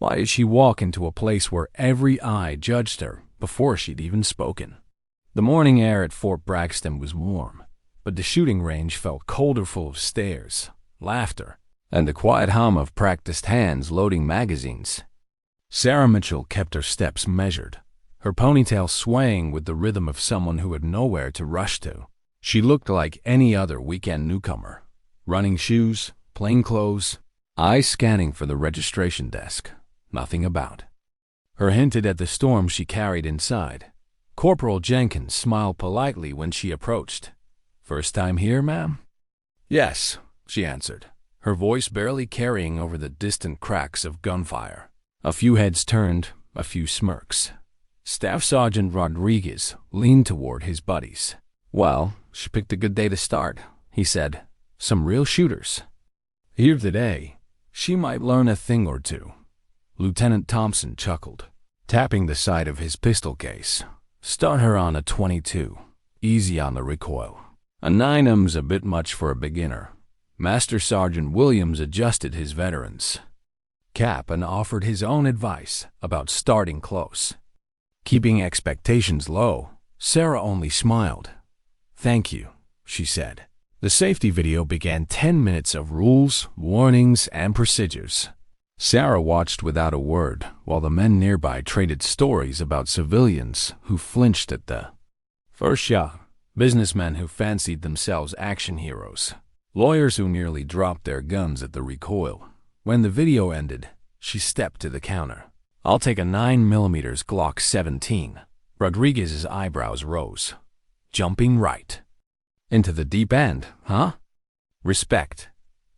Why did she walk into a place where every eye judged her before she'd even spoken? The morning air at Fort Braxton was warm, but the shooting range felt colder, full of stares, laughter, and the quiet hum of practiced hands loading magazines. Sarah Mitchell kept her steps measured, her ponytail swaying with the rhythm of someone who had nowhere to rush to. She looked like any other weekend newcomer. Running shoes, plain clothes, eyes scanning for the registration desk. Nothing about her hinted at the storm she carried inside. Corporal Jenkins smiled politely when she approached. "First time here, ma'am?" "Yes," she answered, her voice barely carrying over the distant cracks of gunfire. A few heads turned, a few smirks. Staff Sergeant Rodriguez leaned toward his buddies. "Well, she picked a good day to start," he said. "Some real shooters. Here today, she might learn a thing or two." Lieutenant Thompson chuckled, tapping the side of his pistol case. "Start her on a .22. Easy on the recoil. A 9mm's a bit much for a beginner." Master Sergeant Williams adjusted his veterans' cap and offered his own advice about starting close. Keeping expectations low, Sarah only smiled. "Thank you," she said. The safety video began 10 minutes of rules, warnings, and procedures. Sarah watched without a word while the men nearby traded stories about civilians who flinched at the first shot, businessmen who fancied themselves action heroes, lawyers who nearly dropped their guns at the recoil. When the video ended, she stepped to the counter. "I'll take a 9mm Glock 17. Rodriguez's eyebrows rose. "Jumping right into the deep end, huh?" "Respect."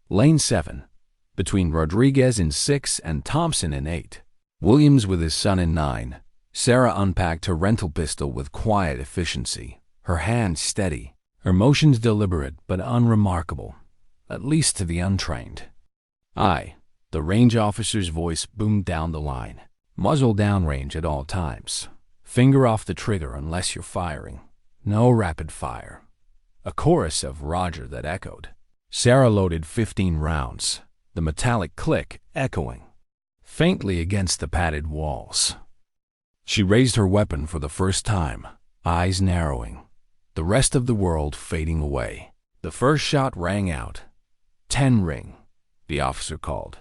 Lane 7. Between Rodriguez in 6 and Thompson in 8. Williams with his son in 9. Sarah unpacked her rental pistol with quiet efficiency, her hand steady, her motions deliberate but unremarkable, at least to the untrained. "Aye," the range officer's voice boomed down the line. "Muzzle downrange at all times. Finger off the trigger unless you're firing. No rapid fire." A chorus of "Roger" that echoed. Sarah loaded 15 rounds, the metallic click echoing faintly against the padded walls. She raised her weapon for the first time, eyes narrowing, the rest of the world fading away. The first shot rang out. 10 ring, the officer called.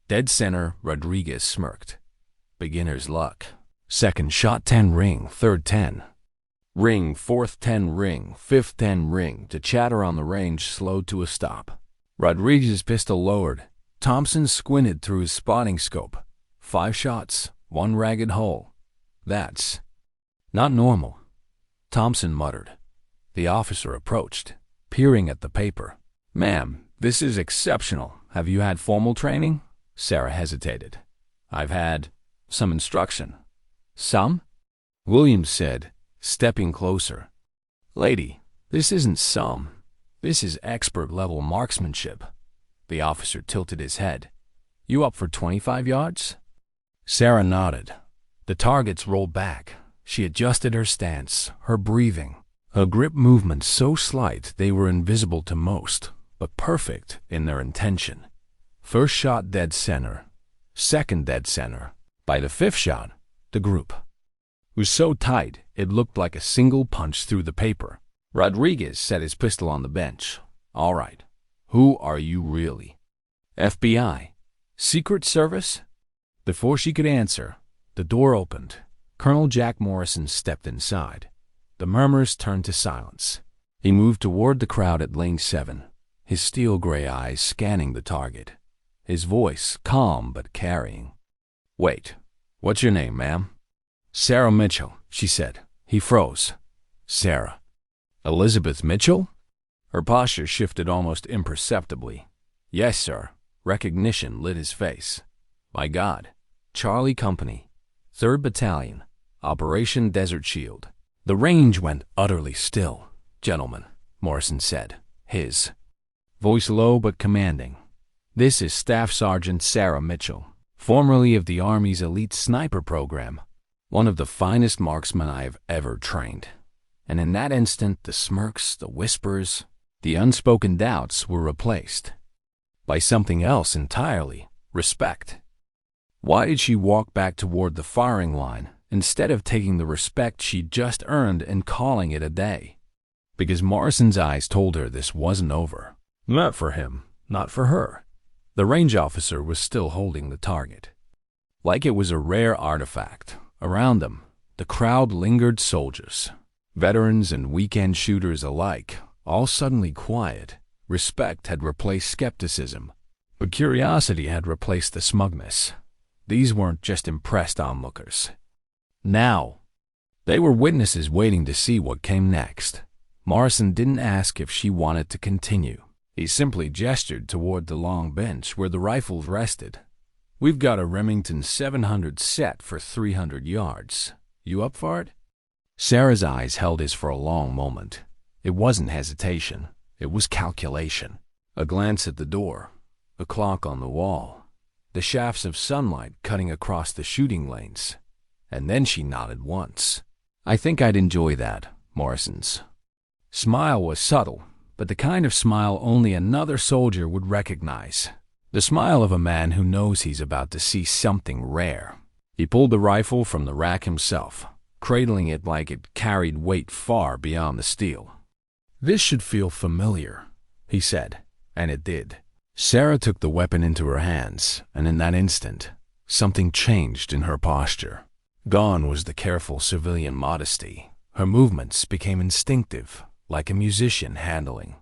Dead center, Rodriguez smirked. Beginner's luck. Second shot 10 ring, third 10. Ring, fourth 10 ring, fifth 10 ring. The chatter on the range slowed to a stop. Rodriguez's pistol lowered. Thompson squinted through his spotting scope. 5 shots, 1 ragged hole. "That's not normal," Thompson muttered. The officer approached, peering at the paper. "Ma'am, this is exceptional. Have you had formal training?" Sarah hesitated. "I've had some instruction." "Some?" Williams said, stepping closer. "Lady, this isn't some. This is expert-level marksmanship." The officer tilted his head. "You up for 25 yards?" Sarah nodded. The targets rolled back. She adjusted her stance, her breathing, her grip movements so slight they were invisible to most, but perfect in their intention. First shot dead center. Second dead center. By the 5th shot, the group was so tight it looked like a single punch through the paper. Rodriguez set his pistol on the bench. "All right. Who are you really? FBI? Secret Service?" Before she could answer, the door opened. Colonel Jack Morrison stepped inside. The murmurs turned to silence. He moved toward the crowd at lane 7, his steel-gray eyes scanning the target, his voice calm but carrying. "Wait, what's your name, ma'am?" "Sarah Mitchell," she said. He froze. "Sarah. Elizabeth Mitchell?" Her posture shifted almost imperceptibly. "Yes, sir." Recognition lit his face. "My God. Charlie Company, 3rd Battalion, Operation Desert Shield." The range went utterly still. "Gentlemen," Morrison said, his voice low but commanding. "This is Staff Sergeant Sarah Mitchell, formerly of the Army's elite sniper program, one of the finest marksmen I have ever trained." And in that instant, the smirks, the whispers, the unspoken doubts were replaced by something else entirely: respect. Why did she walk back toward the firing line instead of taking the respect she'd just earned and calling it a day? Because Morrison's eyes told her this wasn't over. Not for him, not for her. The range officer was still holding the target. Like it was a rare artifact. Around them, the crowd lingered, soldiers, veterans and weekend shooters alike, all suddenly quiet. Respect had replaced skepticism, but curiosity had replaced the smugness. These weren't just impressed onlookers. Now, they were witnesses waiting to see what came next. Morrison didn't ask if she wanted to continue. He simply gestured toward the long bench where the rifles rested. "We've got a Remington 700 set for 300 yards. You up for it?" Sarah's eyes held his for a long moment. It wasn't hesitation. It was calculation. A glance at the door, the clock on the wall, the shafts of sunlight cutting across the shooting lanes. And then she nodded once. "I think I'd enjoy that." Morrison's smile was subtle, but the kind of smile only another soldier would recognize. The smile of a man who knows he's about to see something rare. He pulled the rifle from the rack himself, cradling it like it carried weight far beyond the steel. "This should feel familiar," he said, and it did. Sarah took the weapon into her hands, and in that instant, something changed in her posture. Gone was the careful civilian modesty. Her movements became instinctive, like a musician handling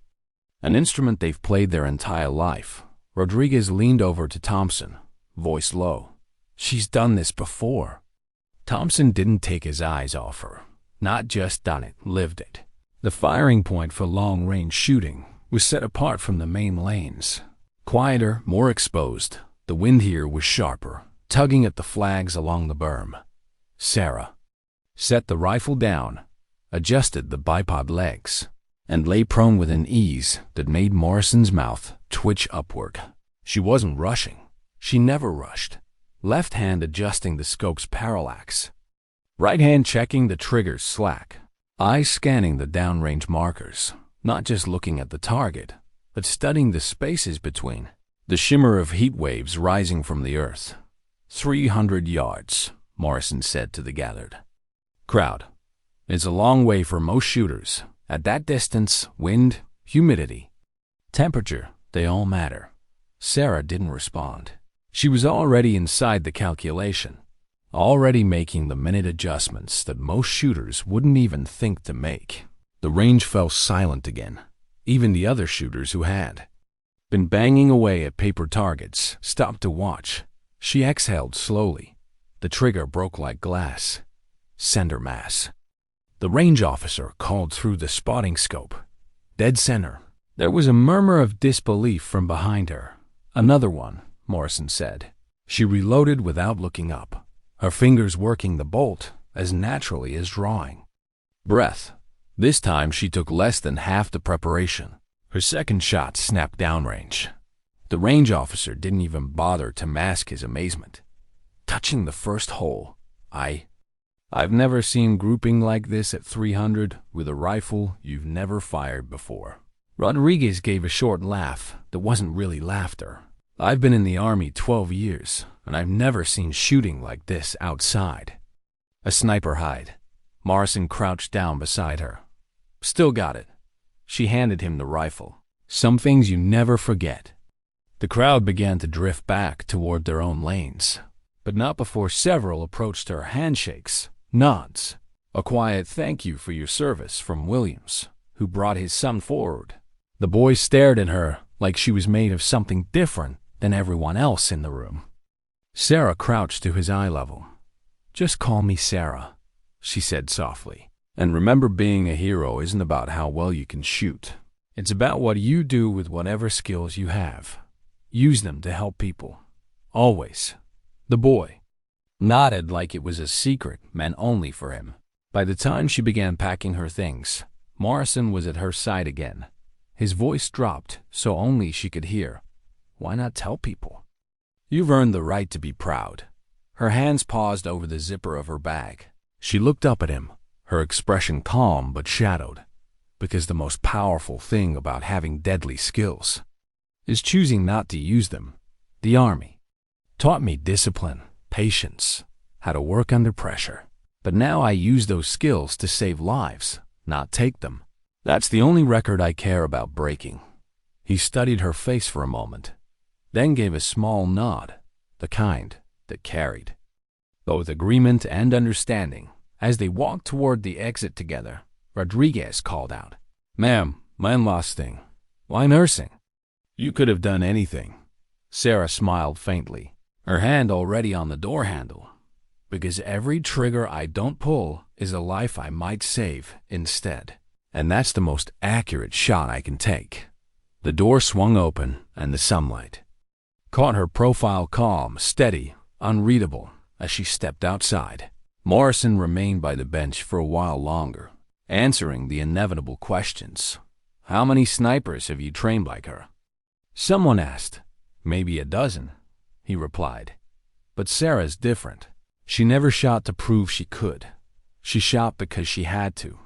an instrument they've played their entire life. Rodriguez leaned over to Thompson, voice low. "She's done this before." Thompson didn't take his eyes off her. Not just done it, lived it. The firing point for long-range shooting was set apart from the main lanes. Quieter, more exposed, the wind here was sharper, tugging at the flags along the berm. Sarah set the rifle down, adjusted the bipod legs, and lay prone with an ease that made Morrison's mouth twitch upward. She wasn't rushing. She never rushed. Left hand adjusting the scope's parallax. Right hand checking the trigger's slack. Eyes scanning the downrange markers, not just looking at the target, but studying the spaces between. The shimmer of heat waves rising from the earth. 300 yards, Morrison said to the gathered crowd. It's a long way for most shooters. At that distance, wind, humidity, temperature, they all matter. Sarah didn't respond. She was already inside the calculation, already making the minute adjustments that most shooters wouldn't even think to make. The range fell silent again. Even the other shooters who had been banging away at paper targets stopped to watch. She exhaled slowly. The trigger broke like glass. Center mass. The range officer called through the spotting scope. Dead center. There was a murmur of disbelief from behind her. Another one, Morrison said. She reloaded without looking up, her fingers working the bolt as naturally as drawing. Breath. This time she took less than half the preparation. Her second shot snapped downrange. The range officer didn't even bother to mask his amazement. Touching the first hole, I've never seen grouping like this at 300 with a rifle you've never fired before. Rodriguez gave a short laugh that wasn't really laughter. I've been in the Army 12 years, and I've never seen shooting like this outside. A sniper hide. Morrison crouched down beside her. Still got it. She handed him the rifle. Some things you never forget. The crowd began to drift back toward their own lanes, but not before several approached her. Handshakes, nods, a quiet thank you for your service from Williams, who brought his son forward. The boy stared at her like she was made of something different than everyone else in the room. Sarah crouched to his eye level. "Just call me Sarah," she said softly. "And remember, being a hero isn't about how well you can shoot. It's about what you do with whatever skills you have. Use them to help people. Always." The boy nodded like it was a secret meant only for him. By the time she began packing her things, Morrison was at her side again. His voice dropped so only she could hear. "Why not tell people? You've earned the right to be proud." Her hands paused over the zipper of her bag. She looked up at him, her expression calm but shadowed, because the most powerful thing about having deadly skills is choosing not to use them. The Army taught me discipline, patience, how to work under pressure. But now I use those skills to save lives, not take them. That's the only record I care about breaking." He studied her face for a moment, then gave a small nod, the kind that carried both agreement and understanding. As they walked toward the exit together, Rodriguez called out, "Ma'am, my in-laws thing. Why nursing?" "You could have done anything." Sarah smiled faintly, her hand already on the door handle. "Because every trigger I don't pull is a life I might save instead. And that's the most accurate shot I can take." The door swung open, and the sunlight caught her profile, calm, steady, unreadable, as she stepped outside. Morrison remained by the bench for a while longer, answering the inevitable questions. "How many snipers have you trained like her?" Someone asked. "Maybe a dozen," he replied. "But Sarah's different. She never shot to prove she could. She shot because she had to,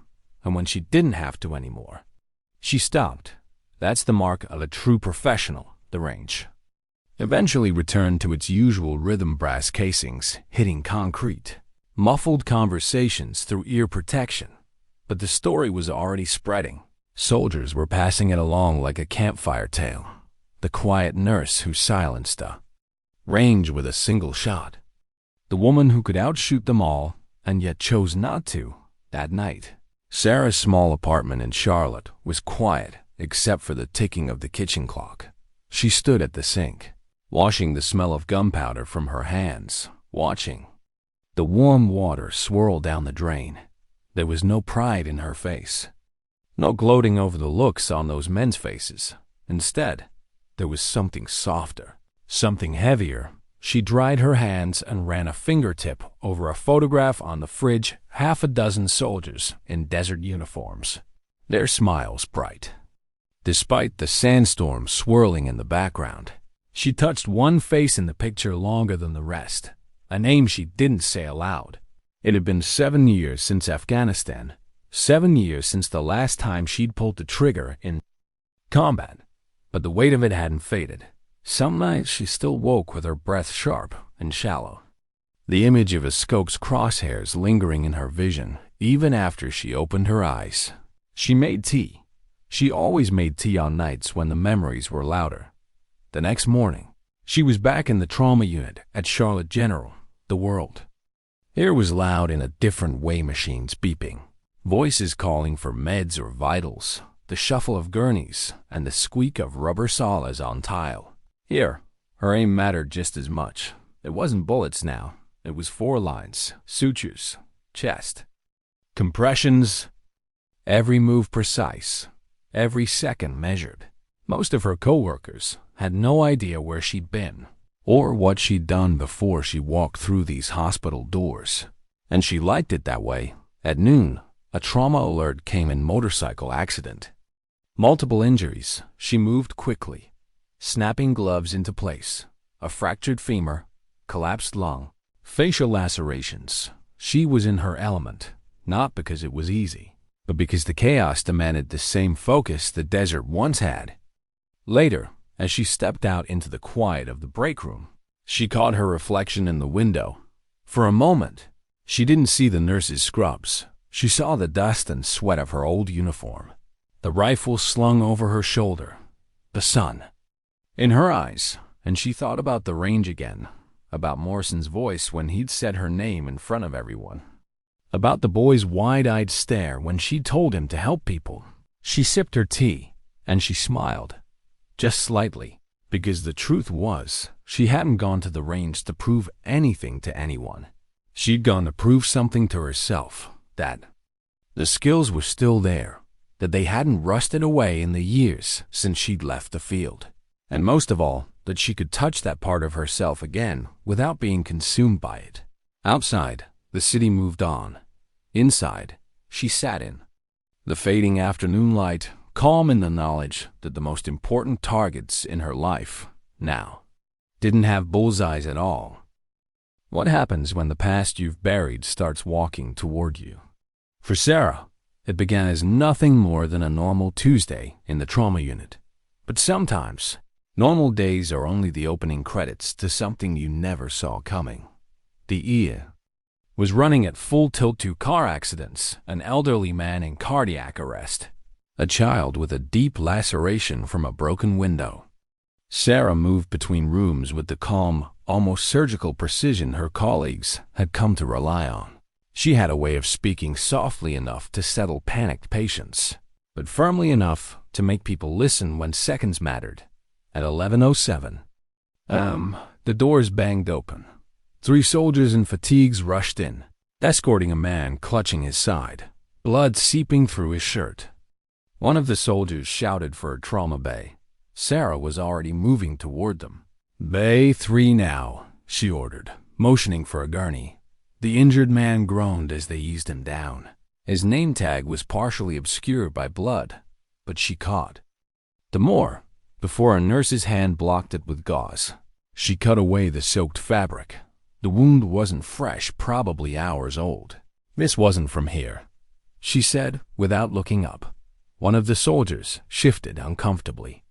and when she didn't have to anymore, she stopped. That's the mark of a true professional." The range eventually returned to its usual rhythm, brass casings hitting concrete, muffled conversations through ear protection. But the story was already spreading. Soldiers were passing it along like a campfire tale. The quiet nurse who silenced a range with a single shot. The woman who could outshoot them all and yet chose not to that night. Sarah's small apartment in Charlotte was quiet except for the ticking of the kitchen clock. She stood at the sink, washing the smell of gunpowder from her hands, watching the warm water swirl down the drain. There was no pride in her face, no gloating over the looks on those men's faces. Instead, there was something softer, something heavier. She dried her hands and ran a fingertip over a photograph on the fridge. Half a dozen soldiers in desert uniforms, their smiles bright, despite the sandstorm swirling in the background. She touched one face in the picture longer than the rest, a name she didn't say aloud. It had been 7 years since Afghanistan, 7 years since the last time she'd pulled the trigger in combat, but the weight of it hadn't faded. Some nights she still woke with her breath sharp and shallow, the image of a Skoke's crosshairs lingering in her vision even after she opened her eyes. She made tea. She always made tea on nights when the memories were louder. The next morning, she was back in the trauma unit at Charlotte General. The world here was loud in a different way, machines beeping, voices calling for meds or vitals, the shuffle of gurneys, and the squeak of rubber saws on tile. Here, her aim mattered just as much. It wasn't bullets now. It was 4 lines, sutures, chest, compressions, every move precise, every second measured. Most of her coworkers had no idea where she'd been or what she'd done before she walked through these hospital doors. And she liked it that way. At noon, a trauma alert came in: motorcycle accident. Multiple injuries. She moved quickly, snapping gloves into place. A fractured femur, collapsed lung, facial lacerations. She was in her element, not because it was easy, but because the chaos demanded the same focus the desert once had. Later, as she stepped out into the quiet of the break room, she caught her reflection in the window. For a moment, she didn't see the nurse's scrubs. She saw the dust and sweat of her old uniform, the rifle slung over her shoulder, the sun in her eyes, and she thought about the range again, about Morrison's voice when he'd said her name in front of everyone, about the boy's wide-eyed stare when she told him to help people. She sipped her tea, and she smiled, just slightly, because the truth was, she hadn't gone to the range to prove anything to anyone. She'd gone to prove something to herself, that the skills were still there, that they hadn't rusted away in the years since she'd left the field, and most of all, that she could touch that part of herself again without being consumed by it. Outside, the city moved on. Inside, she sat in the fading afternoon light, calm in the knowledge that the most important targets in her life now didn't have bullseyes at all. What happens when the past you've buried starts walking toward you? For Sarah, it began as nothing more than a normal Tuesday in the trauma unit. But sometimes, normal days are only the opening credits to something you never saw coming. The ear was running at full tilt. 2 car accidents, an elderly man in cardiac arrest, a child with a deep laceration from a broken window. Sarah moved between rooms with the calm, almost surgical precision her colleagues had come to rely on. She had a way of speaking softly enough to settle panicked patients, but firmly enough to make people listen when seconds mattered. At 11:07, the doors banged open. 3 soldiers in fatigues rushed in, escorting a man clutching his side, blood seeping through his shirt. One of the soldiers shouted for a trauma bay. Sarah was already moving toward them. "Bay 3 now," she ordered, motioning for a gurney. The injured man groaned as they eased him down. His name tag was partially obscured by blood, but she caught the more before a nurse's hand blocked it with gauze. She cut away the soaked fabric. The wound wasn't fresh, probably hours old. "This wasn't from here," she said without looking up. One of the soldiers shifted uncomfortably.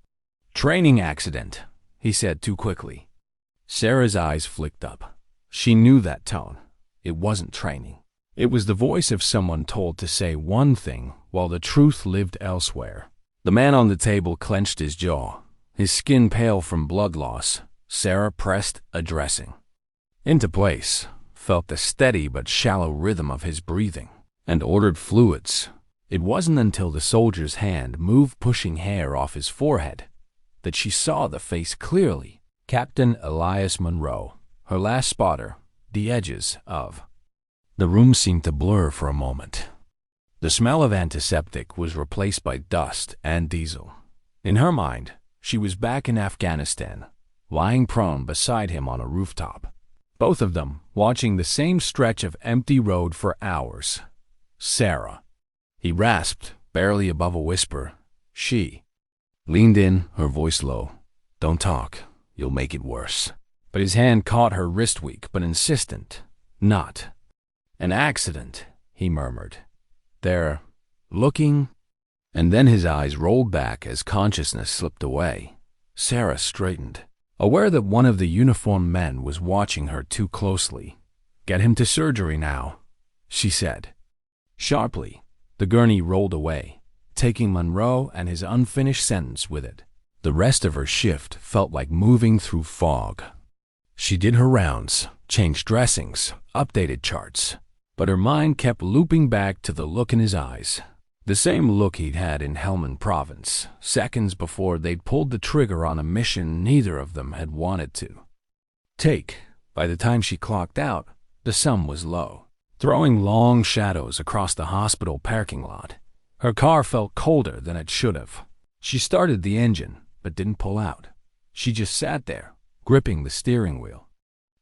"Training accident," he said too quickly. Sarah's eyes flicked up. She knew that tone. It wasn't training. It was the voice of someone told to say one thing while the truth lived elsewhere. The man on the table clenched his jaw, his skin pale from blood loss. Sarah pressed a dressing into place, felt the steady but shallow rhythm of his breathing, and ordered fluids. It wasn't until the soldier's hand moved pushing hair off his forehead that she saw the face clearly. Captain Elias Monroe, her last spotter. The edges of the room seemed to blur for a moment. The smell of antiseptic was replaced by dust and diesel. In her mind, she was back in Afghanistan, lying prone beside him on a rooftop. Both of them watching the same stretch of empty road for hours. "Sarah," he rasped, barely above a whisper. She leaned in, her voice low. "Don't talk. You'll make it worse." But his hand caught her wrist, weak but insistent. "Not an accident," he murmured. "They're looking." And then his eyes rolled back as consciousness slipped away. Sarah straightened, aware that one of the uniformed men was watching her too closely. "Get him to surgery now," she said. Sharply, the gurney rolled away, taking Monroe and his unfinished sentence with it. The rest of her shift felt like moving through fog. She did her rounds, changed dressings, updated charts, but her mind kept looping back to the look in his eyes. The same look he'd had in Helmand Province, seconds before they'd pulled the trigger on a mission neither of them had wanted to take. By the time she clocked out, the sun was low, throwing long shadows across the hospital parking lot. Her car felt colder than it should have. She started the engine, but didn't pull out. She just sat there, gripping the steering wheel,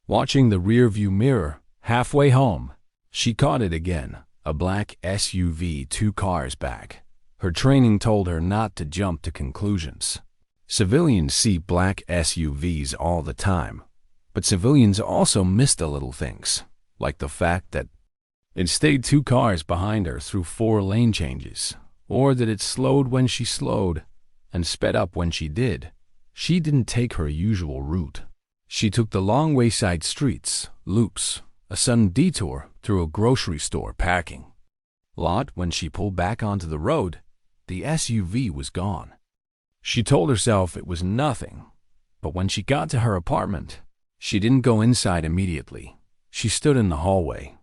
watching the rear-view mirror. Halfway home, she caught it again, a black SUV 2 cars back. Her training told her not to jump to conclusions. Civilians see black SUVs all the time, but civilians also miss the little things, like the fact that it stayed 2 cars behind her through 4 lane changes, or that it slowed when she slowed and sped up when she did. She didn't take her usual route. She took the long wayside streets, loops, a sudden detour through a grocery store parking lot. When she pulled back onto the road, the SUV was gone. She told herself it was nothing, but when she got to her apartment, she didn't go inside immediately. She stood in the hallway,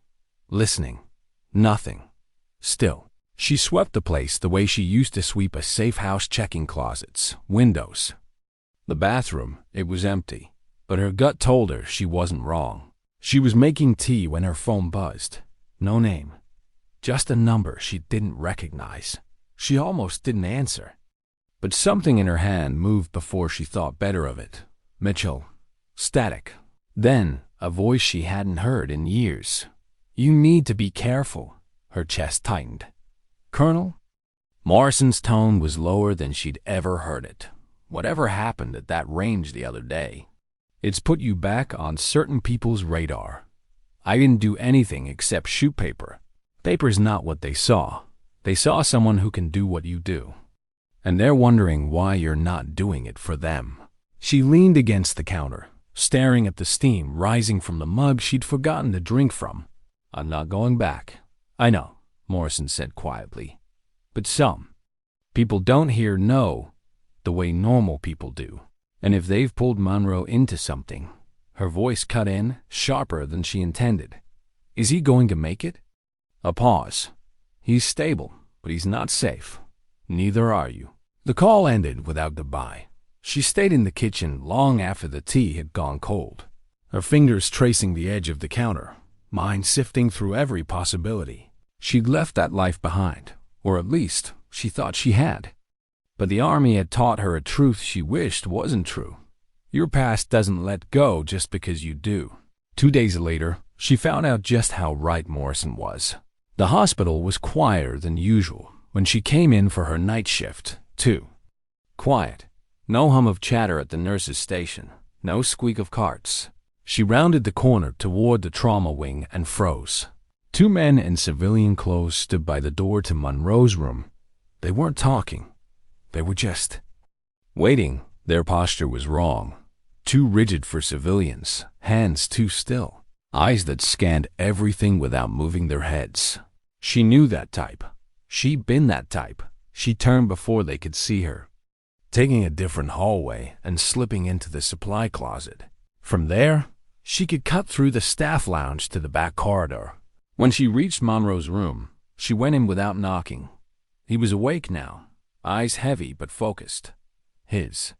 listening. Nothing. Still. She swept the place the way she used to sweep a safe house, checking closets, windows. The bathroom, it was empty, but her gut told her she wasn't wrong. She was making tea when her phone buzzed. No name, just a number she didn't recognize. She almost didn't answer, but something in her hand moved before she thought better of it. Mitchell. Static. Then, a voice she hadn't heard in years. "You need to be careful." Her chest tightened. "Colonel?" Morrison's tone was lower than she'd ever heard it. "Whatever happened at that range the other day, it's put you back on certain people's radar. I didn't do anything except shoot paper. Paper's not what they saw. They saw someone who can do what you do, and they're wondering why you're not doing it for them." She leaned against the counter, staring at the steam rising from the mug she'd forgotten to drink from. "I'm not going back." "I know," Morrison said quietly. "But some people don't hear no the way normal people do. And if they've pulled Monroe into something," her voice cut in, sharper than she intended, "is he going to make it?" A pause. "He's stable, but he's not safe. Neither are you." The call ended without goodbye. She stayed in the kitchen long after the tea had gone cold, her fingers tracing the edge of the counter, mind sifting through every possibility. She'd left that life behind, or at least she thought she had. But the army had taught her a truth she wished wasn't true. Your past doesn't let go just because you do. 2 days later, she found out just how right Morrison was. The hospital was quieter than usual when she came in for her night shift, too. Quiet. No hum of chatter at the nurse's station. No squeak of carts. She rounded the corner toward the trauma wing and froze. 2 men in civilian clothes stood by the door to Monroe's room. They weren't talking. They were just waiting. Their posture was wrong. Too rigid for civilians, hands too still, eyes that scanned everything without moving their heads. She knew that type. She'd been that type. She turned before they could see her, taking a different hallway and slipping into the supply closet. From there, she could cut through the staff lounge to the back corridor. When she reached Monroe's room, she went in without knocking. He was awake now, eyes heavy but focused. His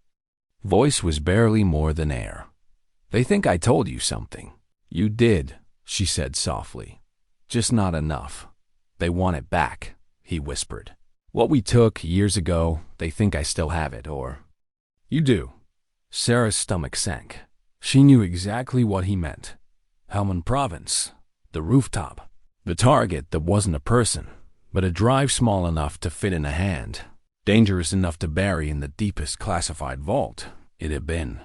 voice was barely more than air. "They think I told you something." "You did," she said softly. "Just not enough. They want it back," he whispered. "What we took years ago, they think I still have it, or—" "You do." Sarah's stomach sank. She knew exactly what he meant. Helmand Province, the rooftop, the target that wasn't a person, but a drive small enough to fit in a hand. Dangerous enough to bury in the deepest classified vault it had been.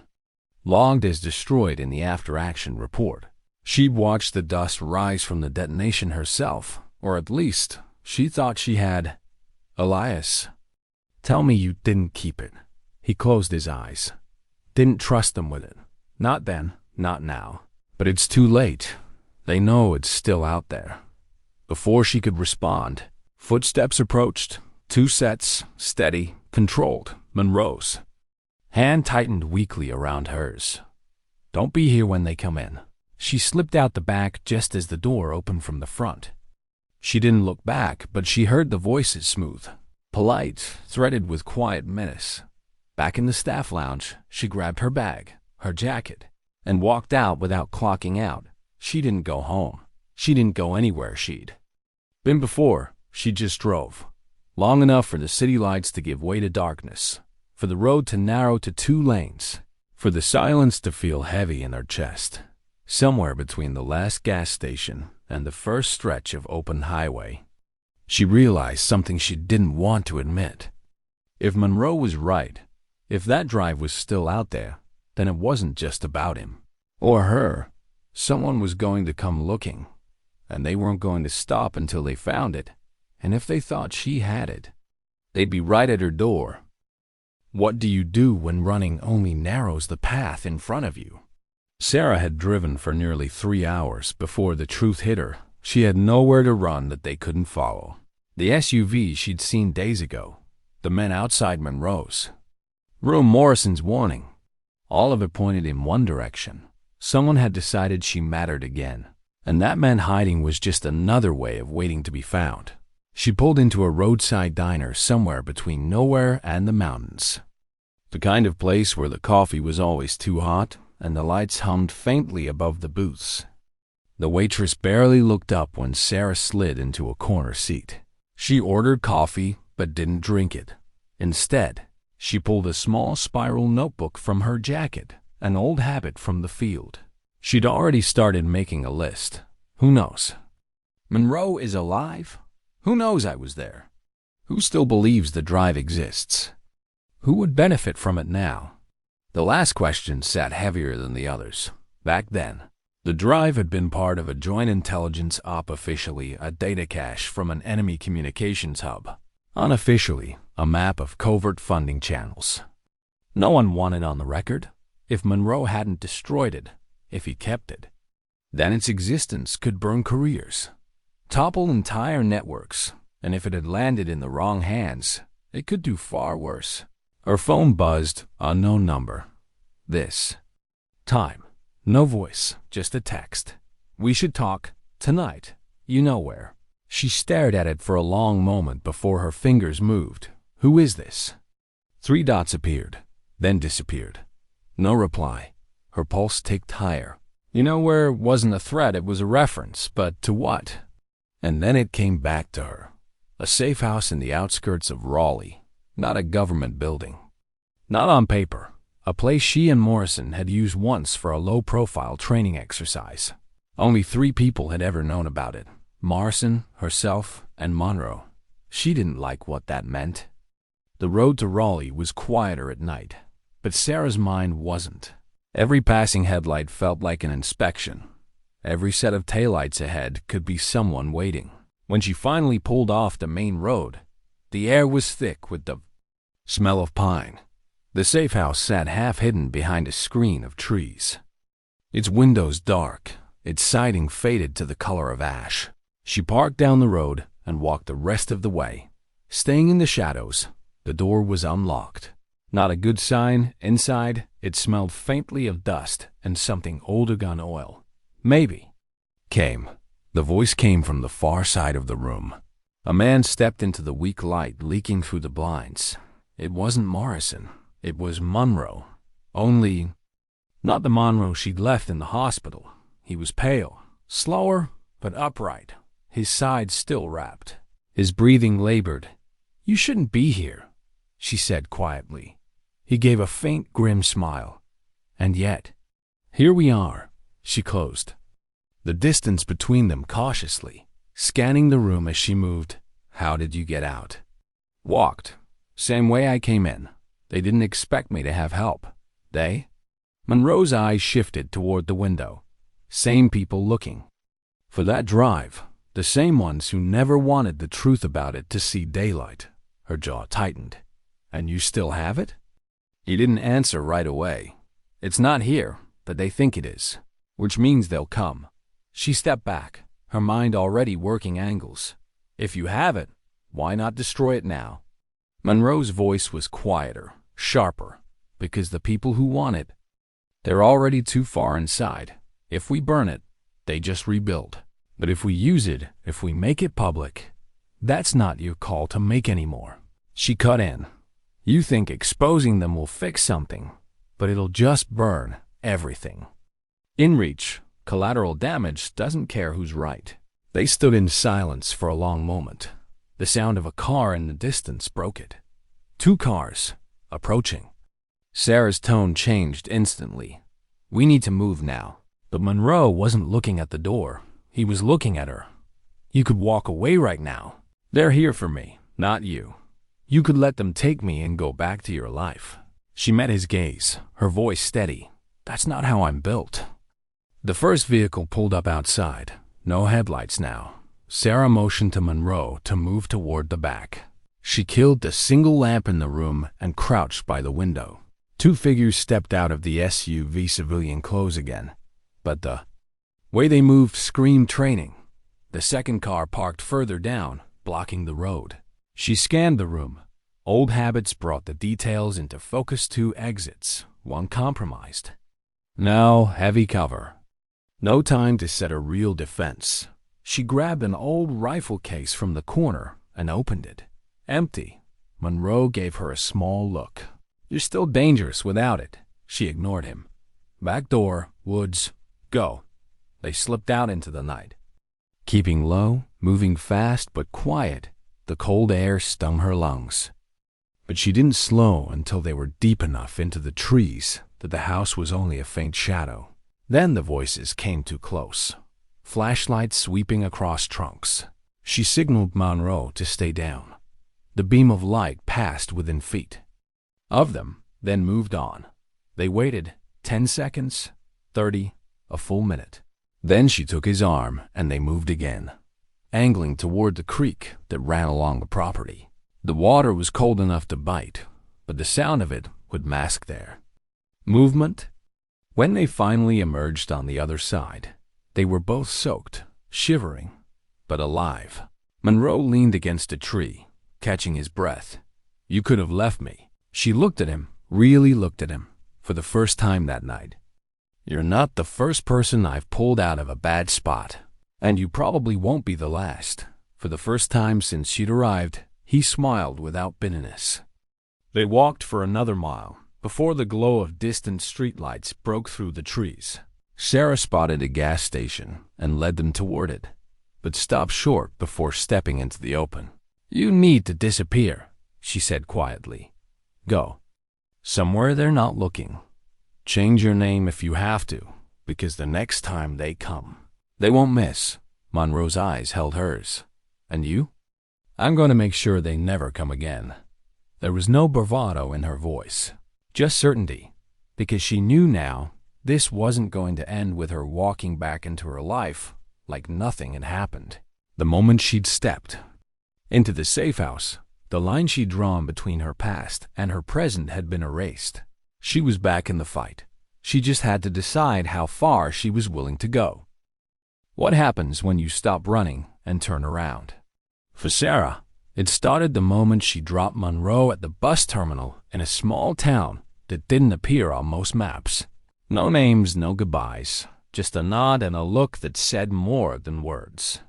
Logged as destroyed in the after-action report. She'd watched the dust rise from the detonation herself, or at least she thought she had. "Elias, tell me you didn't keep it." He closed his eyes. "Didn't trust them with it. Not then, not now. But it's too late. They know it's still out there." Before she could respond, footsteps approached. 2 sets, steady, controlled, Monroe's. Hand tightened weakly around hers. "Don't be here when they come in." She slipped out the back just as the door opened from the front. She didn't look back, but she heard the voices smooth, polite, threaded with quiet menace. Back in the staff lounge, she grabbed her bag, her jacket, and walked out without clocking out. She didn't go home. She didn't go anywhere she'd been before. She just drove. Long enough for the city lights to give way to darkness, for the road to narrow to 2 lanes, for the silence to feel heavy in her chest. Somewhere between the last gas station and the first stretch of open highway, she realized something she didn't want to admit. If Monroe was right, if that drive was still out there, then it wasn't just about him or her. Someone was going to come looking, and they weren't going to stop until they found it. And if they thought she had it, they'd be right at her door. What do you do when running only narrows the path in front of you? Sarah had driven for nearly 3 hours before the truth hit her. She had nowhere to run that they couldn't follow. The SUV she'd seen days ago, the men outside Monroe's room, Morrison's warning, all of it pointed in one direction. Someone had decided she mattered again, and that meant hiding was just another way of waiting to be found. She pulled into a roadside diner somewhere between nowhere and the mountains. The kind of place where the coffee was always too hot and the lights hummed faintly above the booths. The waitress barely looked up when Sarah slid into a corner seat. She ordered coffee but didn't drink it. Instead, she pulled a small spiral notebook from her jacket, an old habit from the field. She'd already started making a list. Who knows? Monroe is alive? Who knows I was there? Who still believes the drive exists? Who would benefit from it now? The last question sat heavier than the others. Back then, the drive had been part of a joint intelligence op, officially a data cache from an enemy communications hub, unofficially a map of covert funding channels. No one wanted on the record. If Monroe hadn't destroyed it, if he kept it, then its existence could burn careers, topple entire networks, and if it had landed in the wrong hands, it could do far worse. Her phone buzzed, unknown number. This time, no voice, just a text. We should talk tonight, you know where. She stared at it for a long moment before her fingers moved. Who is this? 3 dots appeared, then disappeared. No reply. Her pulse ticked higher. You know where it wasn't a threat, it was a reference, but to what? And then it came back to her. A safe house in the outskirts of Raleigh, not a government building. Not on paper. A place she and Morrison had used once for a low-profile training exercise. Only 3 people had ever known about it. Morrison, herself, and Monroe. She didn't like what that meant. The road to Raleigh was quieter at night, but Sarah's mind wasn't. Every passing headlight felt like an inspection. Every set of taillights ahead could be someone waiting. When she finally pulled off the main road, the air was thick with the smell of pine. The safe house sat half-hidden behind a screen of trees. Its windows dark, its siding faded to the color of ash. She parked down the road and walked the rest of the way. Staying in the shadows, the door was unlocked. Not a good sign. Inside, it smelled faintly of dust and something older gun oil. Maybe. The voice came from the far side of the room. A man stepped into the weak light leaking through the blinds. It wasn't Morrison. It was Monroe. Only not the Monroe she'd left in the hospital. He was pale, slower, but upright, his sides still wrapped. His breathing labored. "You shouldn't be here," she said quietly. He gave a faint, grim smile. "And yet, here we are," she closed the distance between them cautiously, scanning the room as she moved. "How did you get out?" "Walked. Same way I came in. They didn't expect me to have help." "They?" Monroe's eyes shifted toward the window. "Same people looking for that drive. The same ones who never wanted the truth about it to see daylight." Her jaw tightened. "And you still have it?" He didn't answer right away. "It's not here, but they think it is, which means they'll come." She stepped back, her mind already working angles. "If you have it, why not destroy it now?" Monroe's voice was quieter, sharper, because the people who want it, they're already too far inside. If we burn it, they just rebuild. But if we use it, if we make it public, that's not your call to make anymore. She cut in. "You think exposing them will fix something, but it'll just burn everything. In reach, collateral damage doesn't care who's right." They stood in silence for a long moment. The sound of a car in the distance broke it. 2 cars, approaching. Sarah's tone changed instantly. "We need to move now." But Monroe wasn't looking at the door. He was looking at her. "You could walk away right now. They're here for me, not you. You could let them take me and go back to your life." She met his gaze, her voice steady. "That's not how I'm built." The first vehicle pulled up outside. No headlights now. Sarah motioned to Monroe to move toward the back. She killed the single lamp in the room and crouched by the window. 2 figures stepped out of the SUV civilian clothes again. But the way they moved screamed training. The second car parked further down, blocking the road. She scanned the room. Old habits brought the details into focus. 2 exits, 1 compromised. Now heavy cover. No time to set a real defense. She grabbed an old rifle case from the corner and opened it. Empty. Monroe gave her a small look. "You're still dangerous without it." She ignored him. "Back door, woods, go." They slipped out into the night. Keeping low, moving fast but quiet, the cold air stung her lungs. But she didn't slow until they were deep enough into the trees that the house was only a faint shadow. Then the voices came too close. Flashlights sweeping across trunks. She signaled Monroe to stay down. The beam of light passed within feet of them, then moved on. They waited 10 seconds, 30, a full minute. Then she took his arm and they moved again, angling toward the creek that ran along the property. The water was cold enough to bite, but the sound of it would mask their movement. When they finally emerged on the other side, they were both soaked, shivering, but alive. Monroe leaned against a tree, catching his breath. "You could have left me." She looked at him, really looked at him, for the first time that night. "You're not the first person I've pulled out of a bad spot, and you probably won't be the last." For the first time since she'd arrived, he smiled without bitterness. They walked for another mile before the glow of distant streetlights broke through the trees. Sarah spotted a gas station and led them toward it, but stopped short before stepping into the open. "You need to disappear," she said quietly. "Go. Somewhere they're not looking. Change your name if you have to, because the next time they come, they won't miss." Monroe's eyes held hers. "And you?" "I'm going to make sure they never come again." There was no bravado in her voice, just certainty, because she knew now this wasn't going to end with her walking back into her life like nothing had happened. The moment she'd stepped into the safe house, the line she'd drawn between her past and her present had been erased. She was back in the fight. She just had to decide how far she was willing to go. What happens when you stop running and turn around? For Sarah, it started the moment she dropped Monroe at the bus terminal in a small town that didn't appear on most maps. No names, no goodbyes, just a nod and a look that said more than words.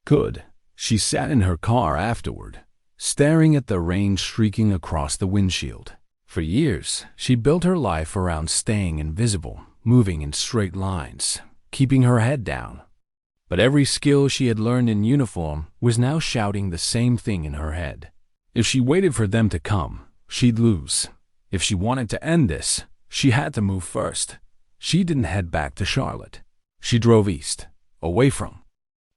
Good. She sat in her car afterward, staring at the rain streaking across the windshield. For years, she built her life around staying invisible, moving in straight lines, keeping her head down. But every skill she had learned in uniform was now shouting the same thing in her head. If she waited for them to come, she'd lose. If she wanted to end this, she had to move first. She didn't head back to Charlotte. She drove east, away from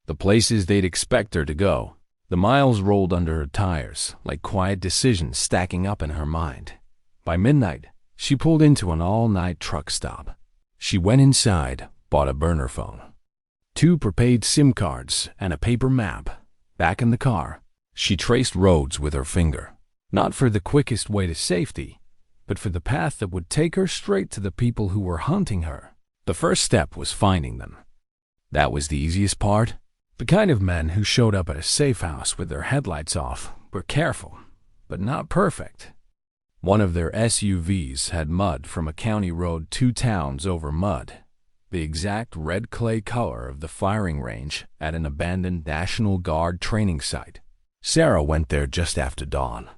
the places they'd expect her to go. The miles rolled under her tires like quiet decisions stacking up in her mind. By midnight, she pulled into an all-night truck stop. She went inside, bought a burner phone, 2 prepaid SIM cards, and a paper map. Back in the car, she traced roads with her finger, not for the quickest way to safety, but for the path that would take her straight to the people who were hunting her. The first step was finding them. That was the easiest part. The kind of men who showed up at a safe house with their headlights off were careful, but not perfect. One of their SUVs had mud from a county road 2 towns over mud, the exact red clay color of the firing range at an abandoned National Guard training site. Sarah went there just after dawn.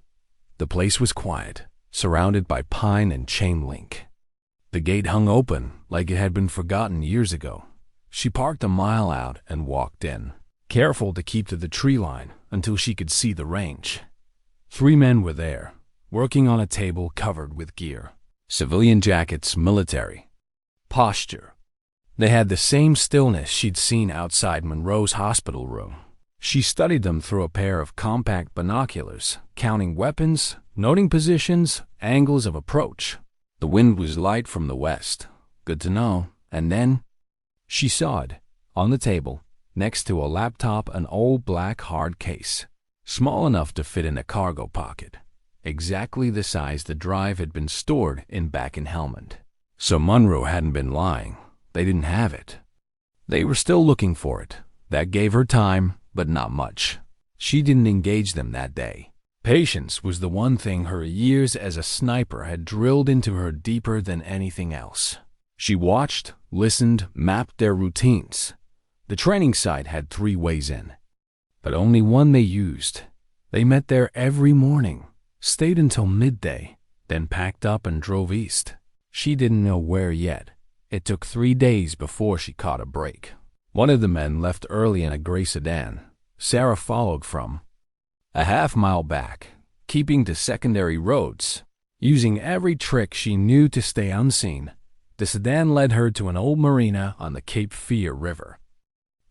The place was quiet, surrounded by pine and chain link. The gate hung open like it had been forgotten years ago. She parked a mile out and walked in, careful to keep to the tree line until she could see the range. 3 men were there, working on a table covered with gear. Civilian jackets, military. Posture. They had the same stillness she'd seen outside Monroe's hospital room. She studied them through a pair of compact binoculars, counting weapons, noting positions, angles of approach. The wind was light from the west. Good to know. And then she saw it, on the table, next to a laptop, an old black hard case, small enough to fit in a cargo pocket, exactly the size the drive had been stored in back in Helmand. So Monroe hadn't been lying. They didn't have it. They were still looking for it. That gave her time, but not much. She didn't engage them that day. Patience was the one thing her years as a sniper had drilled into her deeper than anything else. She watched, listened, mapped their routines. The training site had 3 ways in, but only one they used. They met there every morning, stayed until midday, then packed up and drove east. She didn't know where yet. It took 3 days before she caught a break. One of the men left early in a gray sedan. Sarah followed from a half-mile back, keeping to secondary roads, using every trick she knew to stay unseen. The sedan led her to an old marina on the Cape Fear River.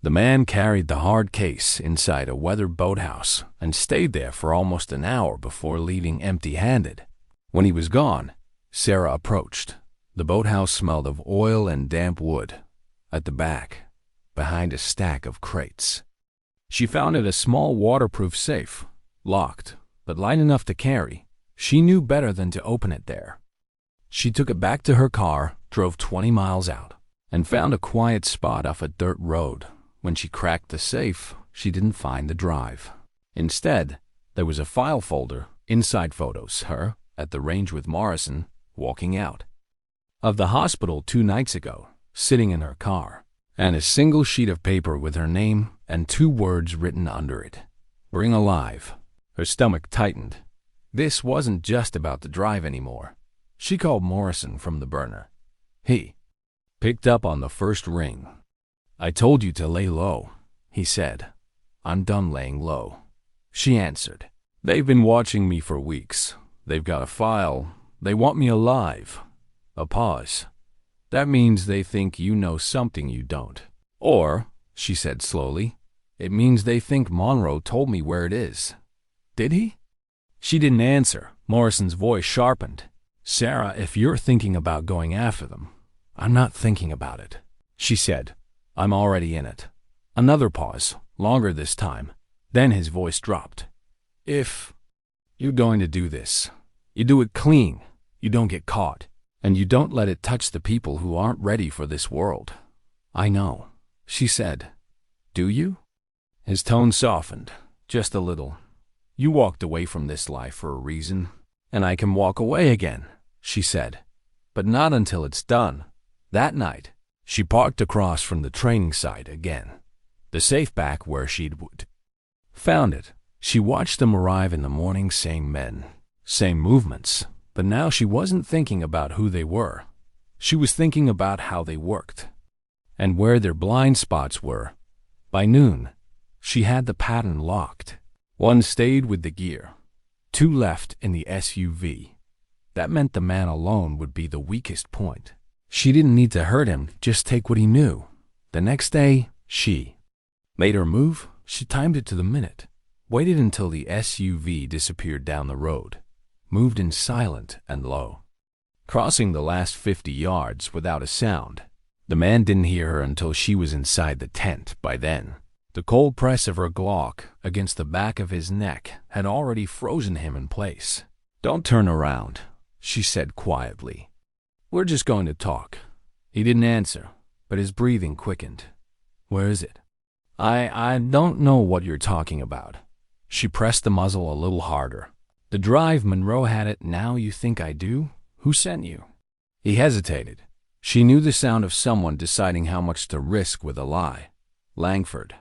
The man carried the hard case inside a weathered boathouse and stayed there for almost an hour before leaving empty-handed. When he was gone, Sarah approached. The boathouse smelled of oil and damp wood. At the back, behind a stack of crates, she found it a small waterproof safe, locked, but light enough to carry. She knew better than to open it there. She took it back to her car, drove 20 miles out, and found a quiet spot off a dirt road. When she cracked the safe, she didn't find the drive. Instead, there was a file folder inside photos, her at the range with Morrison, walking out of the hospital 2 nights ago, sitting in her car, and a single sheet of paper with her name and 2 words written under it: "Bring alive." Her stomach tightened. This wasn't just about the drive anymore. She called Morrison from the burner. He picked up on the first ring. "I told you to lay low," he said. "I'm done laying low," she answered. "They've been watching me for weeks. They've got a file. They want me alive." A pause. "That means they think you know something you don't." "Or," she said slowly, "it means they think Monroe told me where it is." "Did he?" She didn't answer. Morrison's voice sharpened. "Sarah, if you're thinking about going after them, I'm not thinking about it," she said. "I'm already in it." Another pause, longer this time. Then his voice dropped. "If you're going to do this, you do it clean, you don't get caught, and you don't let it touch the people who aren't ready for this world." "I know," she said. "Do you?" His tone softened, just a little. "You walked away from this life for a reason, and I can walk away again," she said. "But not until it's done." That night, she parked across from the training site again, the safe back where she'd found it. She watched them arrive in the morning, same men, same movements, but now she wasn't thinking about who they were. She was thinking about how they worked and where their blind spots were. By noon, she had the pattern locked. 1 stayed with the gear, 2 left in the SUV. That meant the man alone would be the weakest point. She didn't need to hurt him, just take what he knew. The next day, she made her move. She timed it to the minute, waited until the SUV disappeared down the road, moved in silent and low, crossing the last 50 yards without a sound. The man didn't hear her until she was inside the tent. By then, the cold press of her Glock against the back of his neck had already frozen him in place. "Don't turn around," she said quietly. "We're just going to talk." He didn't answer, but his breathing quickened. "Where is it?" I don't know what you're talking about." She pressed the muzzle a little harder. "The drive, Monroe had it. Now you think I do? Who sent you?" He hesitated. She knew the sound of someone deciding how much to risk with a lie. "Langford,"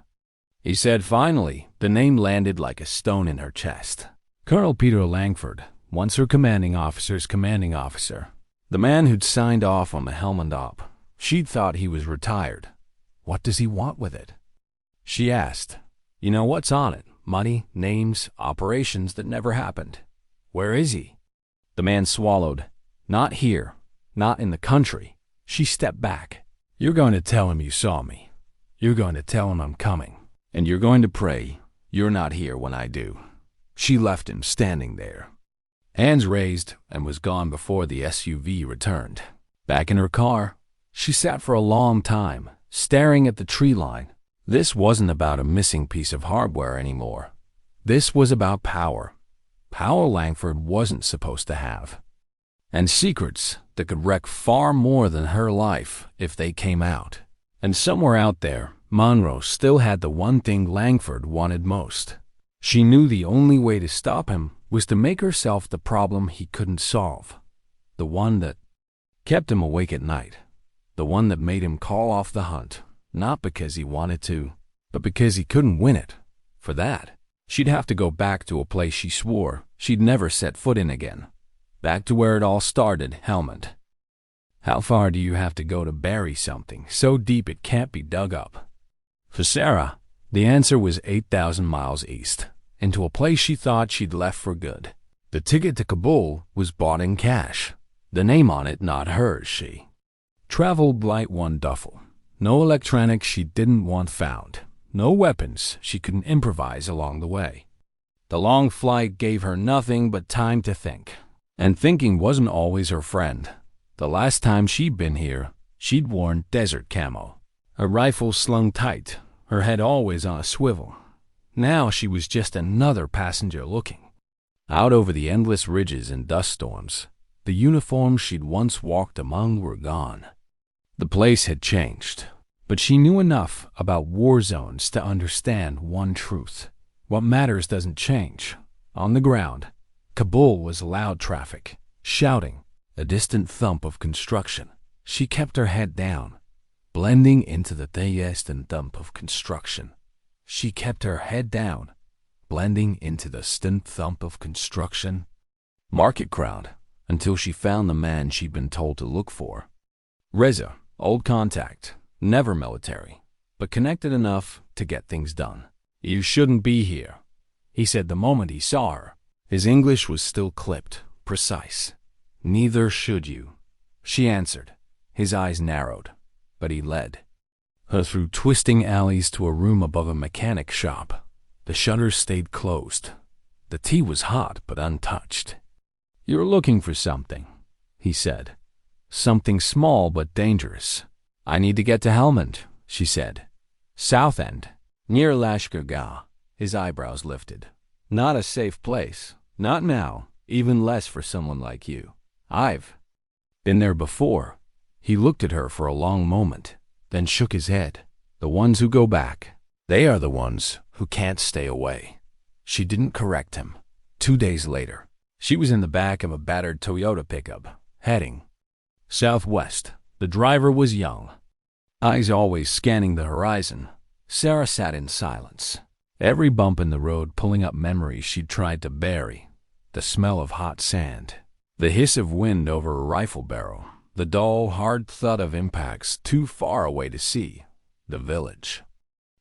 he said finally. The name landed like a stone in her chest. Colonel Peter Langford, once her commanding officer's commanding officer. The man who'd signed off on the Helmand op. She'd thought he was retired. What does he want with it? She asked. "You know what's on it? Money, names, operations that never happened. Where is he?" The man swallowed. "Not here. Not in the country." She stepped back. "You're going to tell him you saw me. You're going to tell him I'm coming. And you're going to pray you're not here when I do." She left him standing there, hands raised, and was gone before the SUV returned. Back in her car, she sat for a long time, staring at the tree line. This wasn't about a missing piece of hardware anymore. This was about power. Power Langford wasn't supposed to have. And secrets that could wreck far more than her life if they came out. And somewhere out there, Monroe still had the one thing Langford wanted most. She knew the only way to stop him was to make herself the problem he couldn't solve. The one that kept him awake at night. The one that made him call off the hunt. Not because he wanted to, but because he couldn't win it. For that, she'd have to go back to a place she swore she'd never set foot in again. Back to where it all started, Helmand. How far do you have to go to bury something so deep it can't be dug up? For Sarah, the answer was 8,000 miles east, into a place she thought she'd left for good. The ticket to Kabul was bought in cash. The name on it not hers, she traveled light one duffel. No electronics she didn't want found. No weapons she couldn't improvise along the way. The long flight gave her nothing but time to think. And thinking wasn't always her friend. The last time she'd been here, she'd worn desert camo. Her rifle slung tight, her head always on a swivel. Now she was just another passenger looking out over the endless ridges and dust storms. The uniforms she'd once walked among were gone. The place had changed, but she knew enough about war zones to understand one truth. What matters doesn't change. On the ground, Kabul was loud traffic, shouting, a distant thump of construction. She kept her head down, blending into the distant thump of construction. She kept her head down, blending into the distant thump of construction. Market crowd, until she found the man she'd been told to look for. Reza, old contact, never military, but connected enough to get things done. "You shouldn't be here," he said the moment he saw her. His English was still clipped, precise. "Neither should you," she answered. His eyes narrowed, but he led her through twisting alleys to a room above a mechanic shop. The shutters stayed closed. The tea was hot but untouched. "You're looking for something," he said. "Something small but dangerous." "I need to get to Helmand," she said. "Southend, near Lashkargah." His eyebrows lifted. "Not a safe place. Not now, even less for someone like you. I've been there before." He looked at her for a long moment, then shook his head. "The ones who go back, they are the ones who can't stay away." She didn't correct him. 2 days later, she was in the back of a battered Toyota pickup, heading southwest. The driver was young, eyes always scanning the horizon. Sarah sat in silence, every bump in the road pulling up memories she'd tried to bury. The smell of hot sand, the hiss of wind over a rifle barrel, the dull, hard thud of impacts too far away to see. The village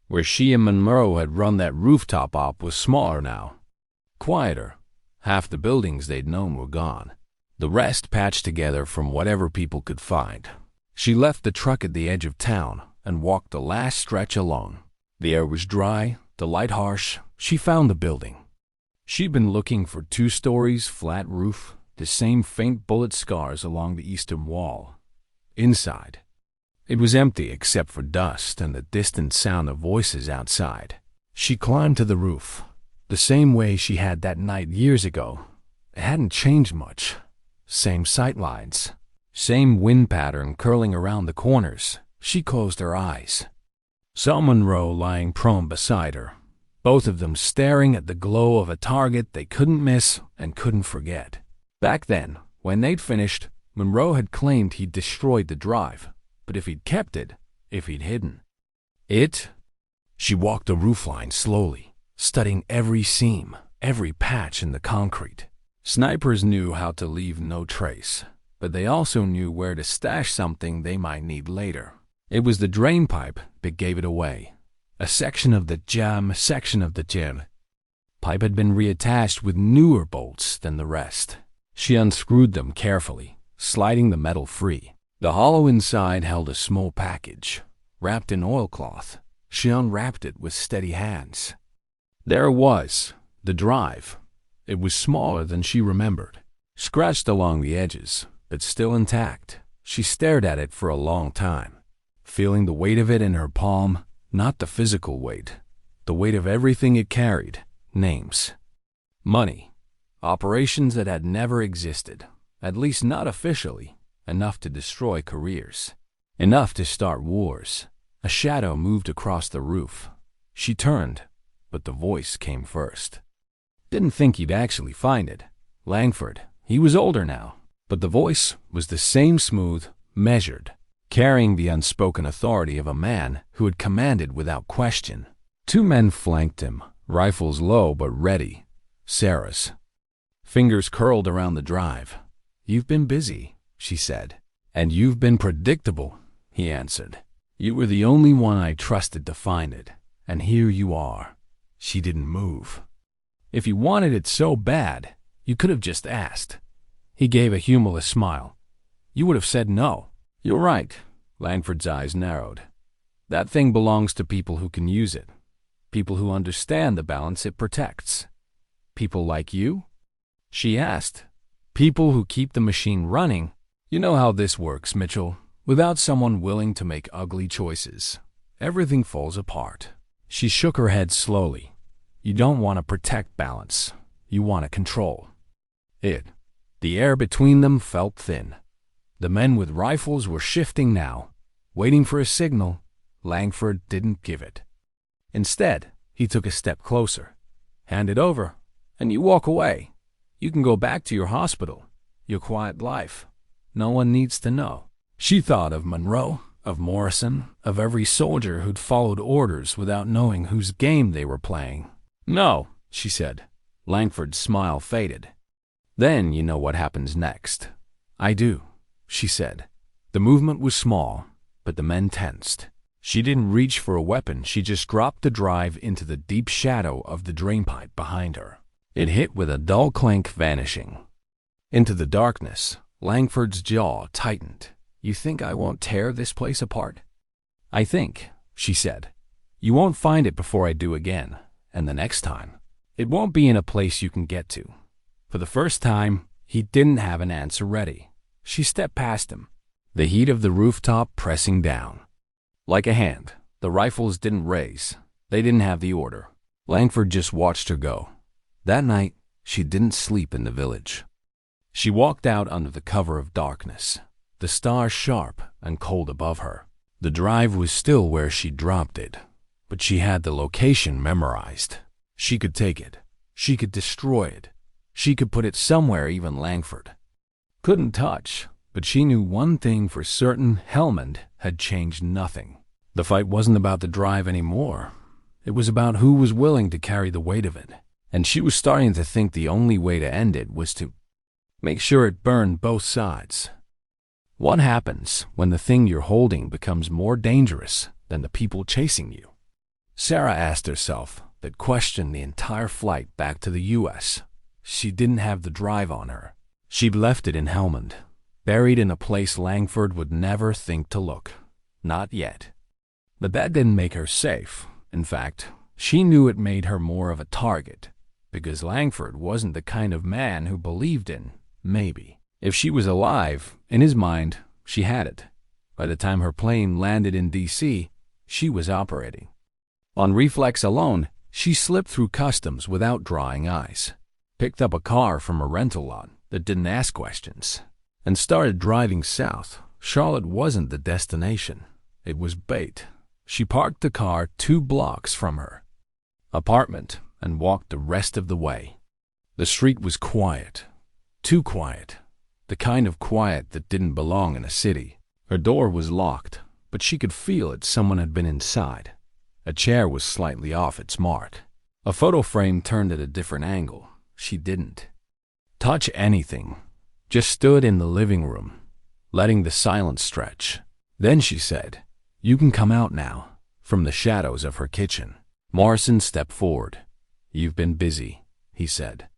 where she and Monroe had run that rooftop op was smaller now, quieter. Half the buildings they'd known were gone, the rest patched together from whatever people could find. She left the truck at the edge of town and walked the last stretch alone. The air was dry, the light harsh. She found the building. She'd been looking for 2 stories, flat roof, the same faint bullet scars along the eastern wall. Inside, it was empty except for dust and the distant sound of voices outside. She climbed to the roof, the same way she had that night years ago. It hadn't changed much. Same sightlines, same wind pattern curling around the corners. She closed her eyes, saw Monroe lying prone beside her, both of them staring at the glow of a target they couldn't miss and couldn't forget. Back then, when they'd finished, Monroe had claimed he'd destroyed the drive, but if he'd kept it, if he'd hidden it. She walked the roofline slowly, studying every seam, every patch in the concrete. Snipers knew how to leave no trace, but they also knew where to stash something they might need later. It was the drain pipe that gave it away. A section of the jam pipe had been reattached with newer bolts than the rest. She unscrewed them carefully, sliding the metal free. The hollow inside held a small package, wrapped in oilcloth. She unwrapped it with steady hands. There it was, the drive. It was smaller than she remembered, scratched along the edges, but still intact. She stared at it for a long time, feeling the weight of it in her palm, not the physical weight, the weight of everything it carried. Names, money, operations that had never existed, at least not officially, enough to destroy careers, enough to start wars. A shadow moved across the roof. She turned, but the voice came first. Didn't think he'd actually find it. Langford. He was older now, but the voice was the same smooth, measured, carrying the unspoken authority of a man who had commanded without question. 2 men flanked him, rifles low but ready. Sarah's fingers curled around the drive. "You've been busy," she said. "And you've been predictable," he answered. "You were the only one I trusted to find it, and here you are." She didn't move. "If you wanted it so bad, you could have just asked." He gave a humorless smile. "You would have said no." "You're right." Langford's eyes narrowed. "That thing belongs to people who can use it, people who understand the balance it protects." "People like you?" she asked. "People who keep the machine running." "You know how this works, Mitchell. Without someone willing to make ugly choices, everything falls apart." She shook her head slowly. "You don't want to protect balance. You want to control it." The air between them felt thin. The men with rifles were shifting now, waiting for a signal. Langford didn't give it. Instead, he took a step closer. "Hand it over, and you walk away. You can go back to your hospital, your quiet life. No one needs to know." She thought of Monroe, of Morrison, of every soldier who'd followed orders without knowing whose game they were playing. "No," she said. Langford's smile faded. "Then you know what happens next." "I do," she said. The movement was small, but the men tensed. She didn't reach for a weapon. She just dropped the drive into the deep shadow of the drainpipe behind her. It hit with a dull clank, vanishing. Into the darkness, Langford's jaw tightened. "You think I won't tear this place apart?" "I think," she said, "you won't find it before I do again, and the next time, it won't be in a place you can get to." For the first time, he didn't have an answer ready. She stepped past him, the heat of the rooftop pressing down. Like a hand, the rifles didn't raise. They didn't have the order. Langford just watched her go. That night, she didn't sleep in the village. She walked out under the cover of darkness, the stars sharp and cold above her. The drive was still where she dropped it, but she had the location memorized. She could take it. She could destroy it. She could put it somewhere even Langford couldn't touch. But she knew one thing for certain: Helmand had changed nothing. The fight wasn't about the drive anymore. It was about who was willing to carry the weight of it. And she was starting to think the only way to end it was to make sure it burned both sides. What happens when the thing you're holding becomes more dangerous than the people chasing you? Sarah asked herself that question the entire flight back to the U.S. She didn't have the drive on her. She'd left it in Helmand, buried in a place Langford would never think to look. Not yet. But that didn't make her safe. In fact, she knew it made her more of a target, because Langford wasn't the kind of man who believed in maybe. If she was alive, in his mind, she had it. By the time her plane landed in D.C., she was operating. On reflex alone, she slipped through customs without drawing eyes, picked up a car from a rental lot that didn't ask questions, and started driving south. Charlotte wasn't the destination. It was bait. She parked the car 2 blocks from her apartment and walked the rest of the way. The street was quiet. Too quiet. The kind of quiet that didn't belong in a city. Her door was locked, but she could feel it. Someone had been inside. A chair was slightly off its mark. A photo frame turned at a different angle. She didn't touch anything. Just stood in the living room, letting the silence stretch. Then she said, "You can come out now," from the shadows of her kitchen. Morrison stepped forward. "You've been busy," he said.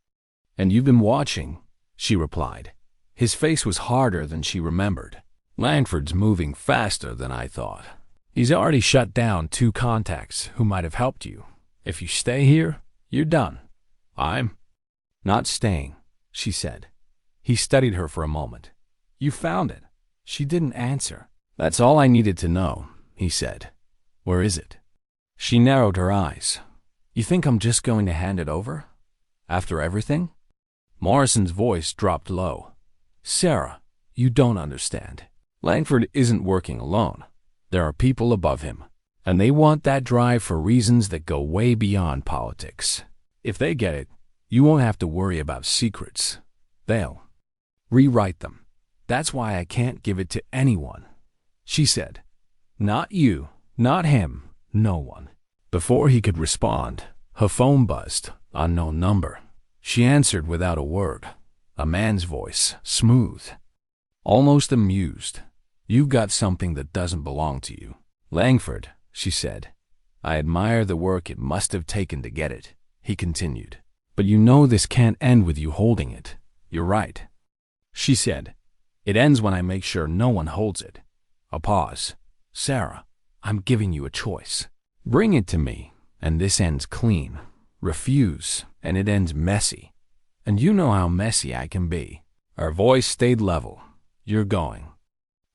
"And you've been watching," she replied. His face was harder than she remembered. "Langford's moving faster than I thought. He's already shut down 2 contacts who might have helped you. If you stay here, you're done." "I'm not staying," she said. He studied her for a moment. "You found it." She didn't answer. "That's all I needed to know," he said. "Where is it?" She narrowed her eyes. "You think I'm just going to hand it over? After everything?" Morrison's voice dropped low. "Sarah, you don't understand. Langford isn't working alone. There are people above him, and they want that drive for reasons that go way beyond politics. If they get it, you won't have to worry about secrets. They'll rewrite them. That's why I can't give it to anyone," she said. "Not you, not him, no one." Before he could respond, her phone buzzed. Unknown number. She answered without a word. A man's voice, smooth, almost amused. "You've got something that doesn't belong to you." "Langford," she said. "I admire the work it must have taken to get it," he continued. "But you know this can't end with you holding it." "You're right," she said. "It ends when I make sure no one holds it." A pause. "Sarah, I'm giving you a choice. Bring it to me, and this ends clean. Refuse, and it ends messy. And you know how messy I can be." Her voice stayed level. "You're going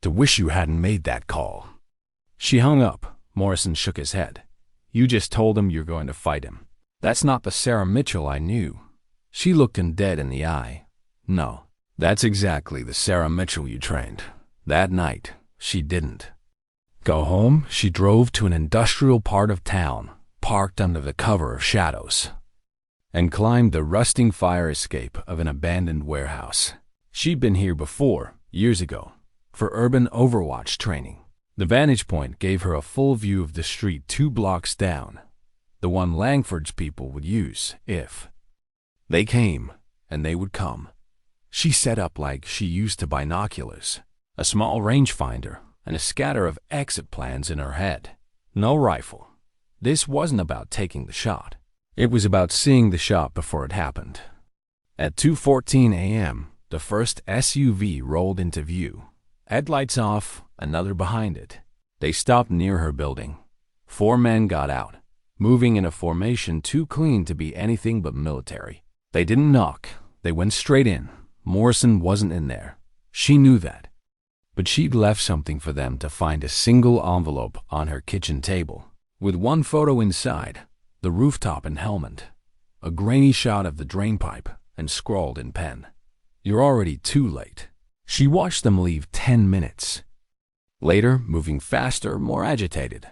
to wish you hadn't made that call." She hung up. Morrison shook his head. "You just told him you're going to fight him. That's not the Sarah Mitchell I knew." She looked him dead in the eye. "No, That's exactly the Sarah Mitchell you trained. That night, she didn't. Go home, she drove to an industrial part of town, parked under the cover of shadows, and climbed the rusting fire escape of an abandoned warehouse. She'd been here before, years ago, for urban overwatch training. The vantage point gave her a full view of the street 2 blocks down, the one Langford's people would use if they came, and they would come. She set up like she used to binoculars, a small rangefinder, and a scatter of exit plans in her head. No rifle. This wasn't about taking the shot. It was about seeing the shot before it happened. At 2:14 a.m., the first SUV rolled into view. Headlights off, another behind it. They stopped near her building. 4 men got out, moving in a formation too clean to be anything but military. They didn't knock. They went straight in. Morrison wasn't in there. She knew that. But she'd left something for them to find, a single envelope on her kitchen table, with one photo inside, the rooftop and helmet, a grainy shot of the drainpipe, and scrawled in pen, "You're already too late." She watched them leave 10 minutes. Later, moving faster, more agitated,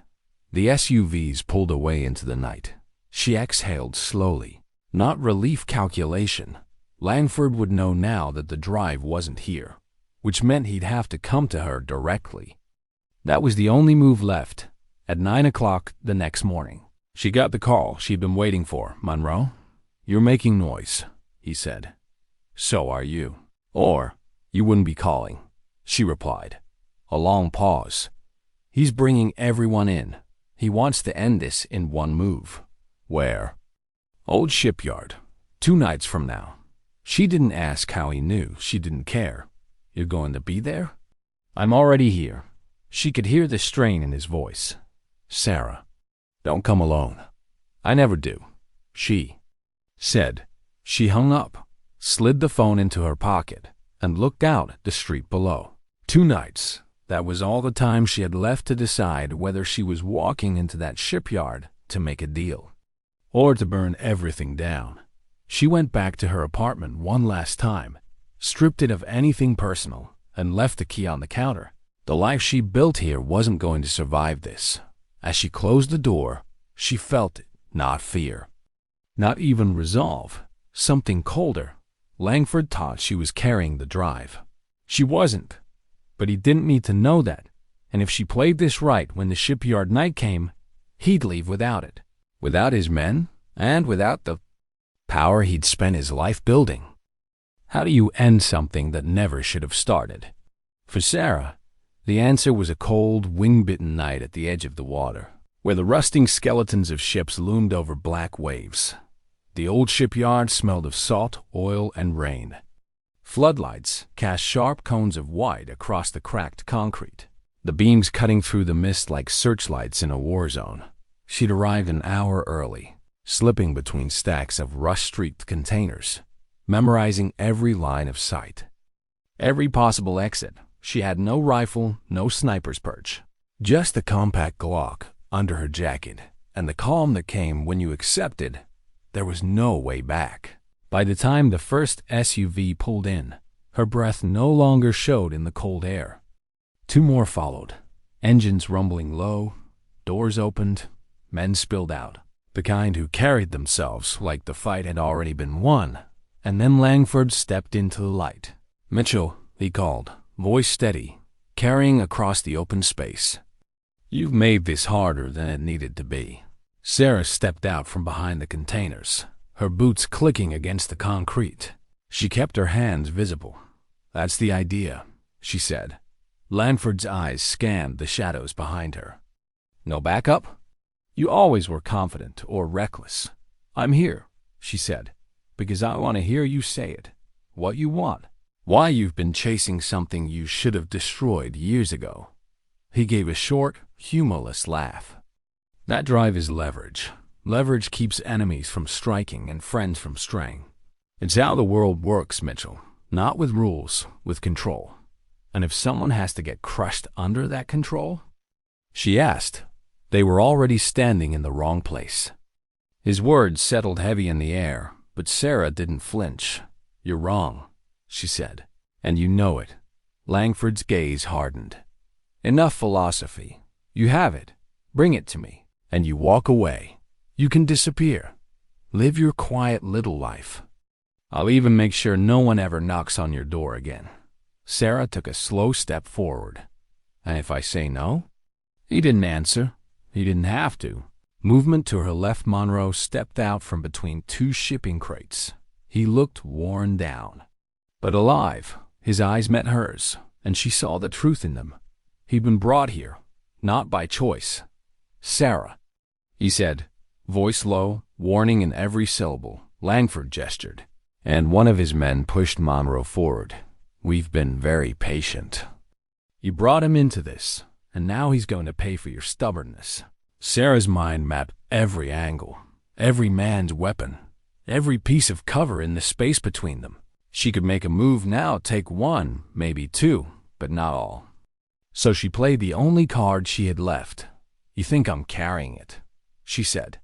the SUVs pulled away into the night. She exhaled slowly. Not relief calculation. Langford would know now that the drive wasn't here, which meant he'd have to come to her directly. That was the only move left. At 9 o'clock the next morning, she got the call she'd been waiting for. "Monroe, you're making noise," he said. "So are you. Or you wouldn't be calling," she replied. A long pause. "He's bringing everyone in. He wants to end this in one move." "Where?" "Old Shipyard. 2 nights from now." She didn't ask how he knew. She didn't care. "You're going to be there?" "I'm already here." She could hear the strain in his voice. "Sarah, don't come alone." "I never do," she said. She hung up, slid the phone into her pocket, and looked out at the street below. 2 nights. That was all the time she had left to decide whether she was walking into that shipyard to make a deal, or to burn everything down. She went back to her apartment one last time, stripped it of anything personal, and left the key on the counter. The life she built here wasn't going to survive this. As she closed the door, she felt it, not fear, not even resolve, something colder. Langford thought she was carrying the drive. She wasn't, but he didn't need to know that, and if she played this right when the shipyard night came, he'd leave without it, without his men, and without the power he'd spent his life building. How do you end something that never should have started? For Sarah, the answer was a cold, wing-bitten night at the edge of the water, where the rusting skeletons of ships loomed over black waves. The old shipyard smelled of salt, oil, and rain. Floodlights cast sharp cones of white across the cracked concrete, the beams cutting through the mist like searchlights in a war zone. She'd arrived an hour early, slipping between stacks of rust-streaked containers, memorizing every line of sight, every possible exit. She had no rifle, no sniper's perch, just the compact Glock under her jacket, and the calm that came when you accepted there was no way back. By the time the first SUV pulled in, her breath no longer showed in the cold air. 2 more followed, engines rumbling low, doors opened, men spilled out, the kind who carried themselves like the fight had already been won. And then Langford stepped into the light. "Mitchell," he called, voice steady, carrying across the open space. "You've made this harder than it needed to be." Sarah stepped out from behind the containers, her boots clicking against the concrete. She kept her hands visible. "That's the idea," she said. Langford's eyes scanned the shadows behind her. "No backup? You always were confident or reckless." "I'm here," she said, "because I want to hear you say it. What you want. Why you've been chasing something you should have destroyed years ago." He gave a short, humorless laugh. "That drive is leverage. Leverage keeps enemies from striking and friends from straying. It's how the world works, Mitchell. Not with rules, with control. And if someone has to get crushed under that control?" She asked. They were already standing in the wrong place. His words settled heavy in the air, but Sarah didn't flinch. "You're wrong," she said. And you know it. Langford's gaze hardened. Enough philosophy. You have it. Bring it to me. And you walk away. You can disappear. Live your quiet little life. I'll even make sure no one ever knocks on your door again. Sarah took a slow step forward. And if I say no? He didn't answer. He didn't have to. Movement to her left, Monroe stepped out from between two shipping crates. He looked worn down, but alive. His eyes met hers, and she saw the truth in them. He'd been brought here, not by choice. Sarah, he said, voice low, warning in every syllable. Langford gestured, and one of his men pushed Monroe forward. We've been very patient. You brought him into this, and now he's going to pay for your stubbornness. Sarah's mind mapped every angle, every man's weapon, every piece of cover in the space between them. She could make a move now, take one, maybe two, but not all. So she played the only card she had left. You think I'm carrying it, she said.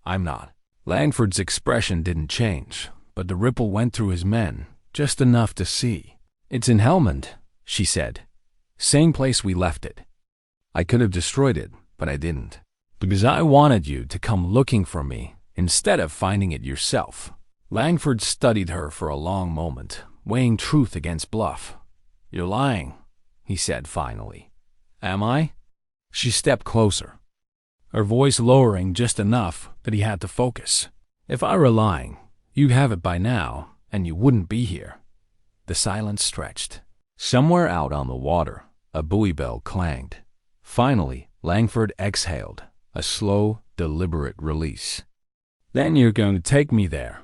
I'm not. Langford's expression didn't change, but the ripple went through his men, just enough to see. It's in Helmand, she said. Same place we left it. I could have destroyed it, but I didn't. Because I wanted you to come looking for me instead of finding it yourself. Langford studied her for a long moment, weighing truth against bluff. You're lying, he said finally. Am I? She stepped closer, her voice lowering just enough that he had to focus. If I were lying, you'd have it by now, and you wouldn't be here. The silence stretched. Somewhere out on the water, a buoy bell clanged. Finally, Langford exhaled, a slow, deliberate release. Then you're going to take me there.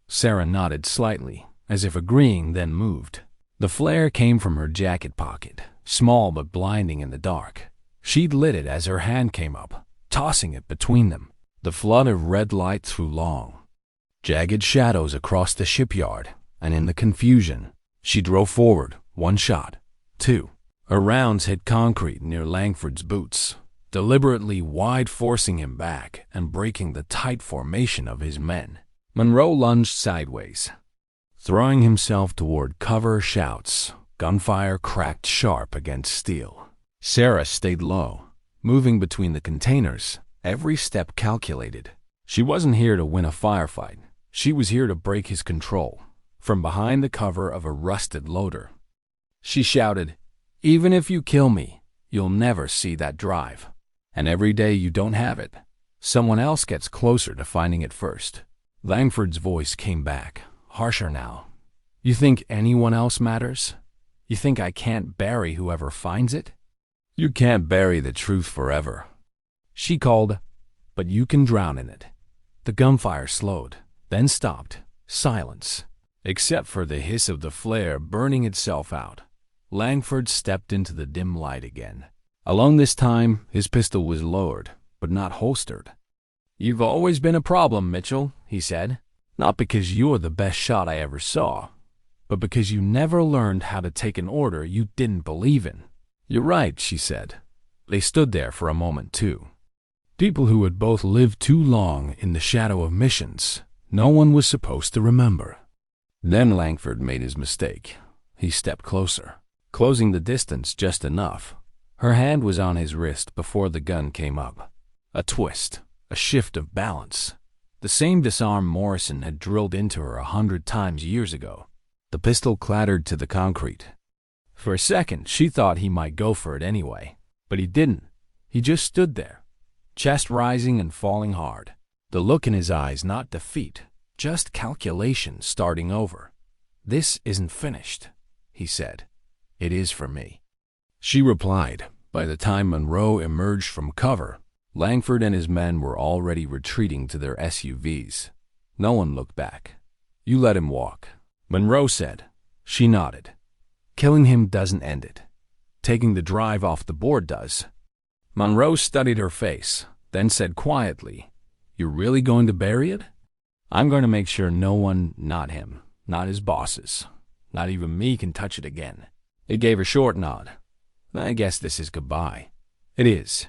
Sarah nodded slightly, as if agreeing, then moved. The flare came from her jacket pocket, small but blinding in the dark. She'd lit it as her hand came up, tossing it between them. The flood of red light threw long, jagged shadows across the shipyard, and in the confusion, she drove forward, one shot, two. Her rounds hit concrete near Langford's boots, deliberately wide, forcing him back and breaking the tight formation of his men. Monroe lunged sideways, throwing himself toward cover. Shouts, gunfire cracked sharp against steel. Sarah stayed low, moving between the containers, every step calculated. She wasn't here to win a firefight. She was here to break his control, from behind the cover of a rusted loader. She shouted, even if you kill me, you'll never see that drive. And every day you don't have it, someone else gets closer to finding it first. Langford's voice came back, harsher now. You think anyone else matters? You think I can't bury whoever finds it? You can't bury the truth forever. She called, but you can drown in it. The gunfire slowed, then stopped. Silence, except for the hiss of the flare burning itself out. Langford stepped into the dim light again. Along this time, his pistol was lowered, but not holstered. You've always been a problem, Mitchell, he said. Not because you're the best shot I ever saw, but because you never learned how to take an order you didn't believe in. You're right, she said. They stood there for a moment, too. People who had both lived too long in the shadow of missions no one was supposed to remember. Then Langford made his mistake. He stepped closer, closing the distance just enough. Her hand was on his wrist before the gun came up. A twist, a shift of balance. The same disarm Morrison had drilled into her 100 times years ago. The pistol clattered to the concrete. For a second, she thought he might go for it anyway, but he didn't. He just stood there, chest rising and falling hard. The look in his eyes, not defeat, just calculation starting over. This isn't finished, he said. It is for me. She replied. By the time Monroe emerged from cover, Langford and his men were already retreating to their SUVs. No one looked back. You let him walk, Monroe said. She nodded. Killing him doesn't end it. Taking the drive off the board does. Monroe studied her face, then said quietly, You're really going to bury it? I'm going to make sure no one, not him, not his bosses, not even me can touch it again. It gave a short nod. I guess this is goodbye. It is.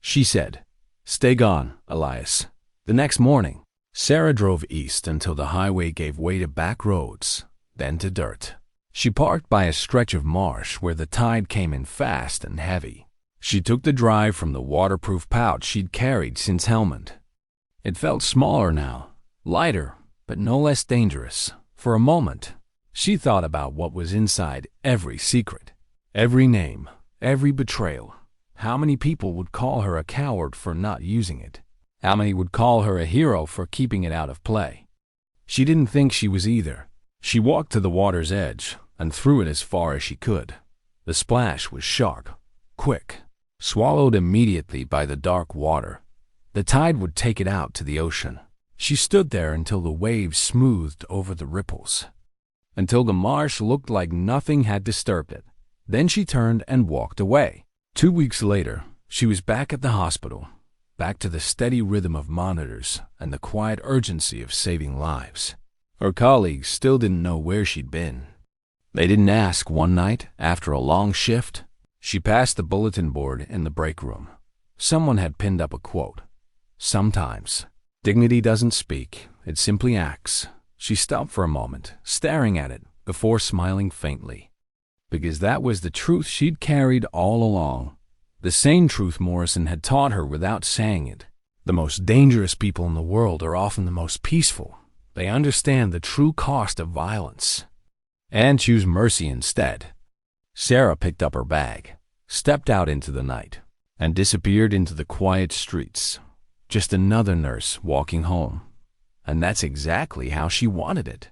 She said, Stay gone, Elias. The next morning, Sarah drove east until the highway gave way to back roads, then to dirt. She parked by a stretch of marsh where the tide came in fast and heavy. She took the drive from the waterproof pouch she'd carried since Helmand. It felt smaller now, lighter, but no less dangerous. For a moment, she thought about what was inside every secret, every name, every betrayal. How many people would call her a coward for not using it? How many would call her a hero for keeping it out of play? She didn't think she was either. She walked to the water's edge and threw it as far as she could. The splash was sharp, quick, swallowed immediately by the dark water. The tide would take it out to the ocean. She stood there until the waves smoothed over the ripples, until the marsh looked like nothing had disturbed it. Then she turned and walked away. 2 weeks later, she was back at the hospital, back to the steady rhythm of monitors and the quiet urgency of saving lives. Her colleagues still didn't know where she'd been. They didn't ask. One night, after a long shift, she passed the bulletin board in the break room. Someone had pinned up a quote. "Sometimes dignity doesn't speak, it simply acts." She stopped for a moment, staring at it, before smiling faintly. Because that was the truth she'd carried all along. The same truth Morrison had taught her without saying it. The most dangerous people in the world are often the most peaceful. They understand the true cost of violence and choose mercy instead. Sarah picked up her bag, stepped out into the night, and disappeared into the quiet streets. Just another nurse walking home. And that's exactly how she wanted it.